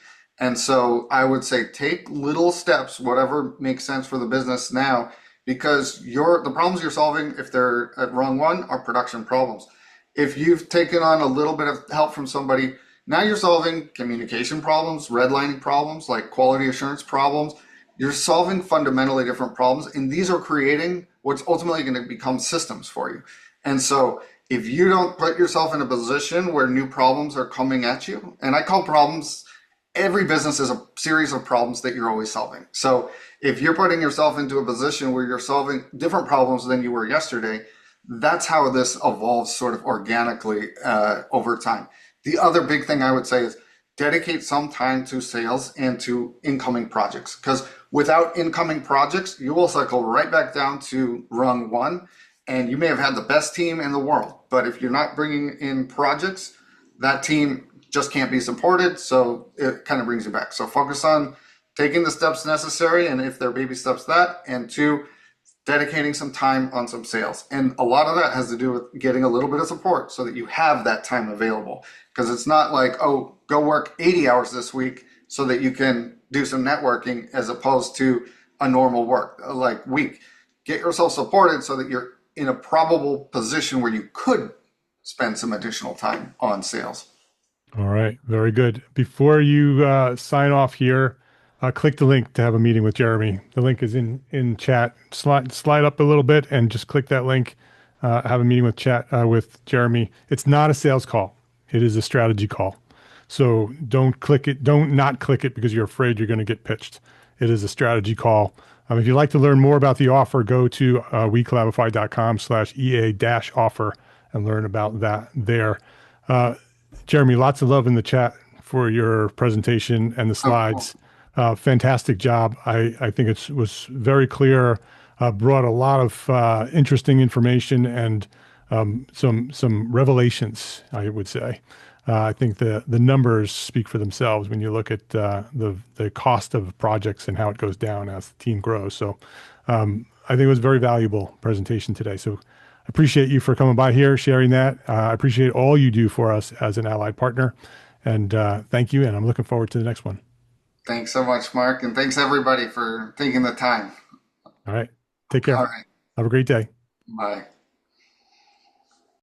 And so I would say take little steps, whatever makes sense for the business now, because the problems you're solving, if they're at rung one, are production problems. If you've taken on a little bit of help from somebody, now you're solving communication problems, redlining problems, like quality assurance problems. You're solving fundamentally different problems, and these are creating what's ultimately going to become systems for you. And so if you don't put yourself in a position where new problems are coming at you, and I call problems, every business is a series of problems that you're always solving. So if you're putting yourself into a position where you're solving different problems than you were yesterday, that's how this evolves sort of organically over time. The other big thing I would say is dedicate some time to sales and to incoming projects, because without incoming projects, you will cycle right back down to rung one, and you may have had the best team in the world, but if you're not bringing in projects, that team just can't be supported. So it kind of brings you back. So focus on taking the steps necessary, and if they're baby steps, that, and two, dedicating some time on some sales. And a lot of that has to do with getting a little bit of support so that you have that time available. Because it's not like, oh, go work 80 hours this week so that you can do some networking, as opposed to a normal work like week. Get yourself supported so that you're in a probable position where you could spend some additional time on sales. All right, very good. Before you sign off here, click the link to have a meeting with Jeremy. The link is in chat. Slide up a little bit and just click that link. Have a meeting with Jeremy. It's not a sales call. It is a strategy call. So don't click it. Don't not click it because you're afraid you're going to get pitched. It is a strategy call. If you'd like to learn more about the offer, go to wecollabify.com/EA-offer and learn about that there. Jeremy, lots of love in the chat for your presentation and the Oh, cool. slides. Fantastic job. I think it was very clear, brought a lot of interesting information and some revelations, I would say. I think the numbers speak for themselves when you look at the cost of projects and how it goes down as the team grows. So I think it was a very valuable presentation today. So I appreciate you for coming by here, sharing that. I appreciate all you do for us as an allied partner. And thank you. And I'm looking forward to the next one. Thanks so much, Mark, and thanks everybody for taking the time. All right. Take care. All right. Have a great day. Bye.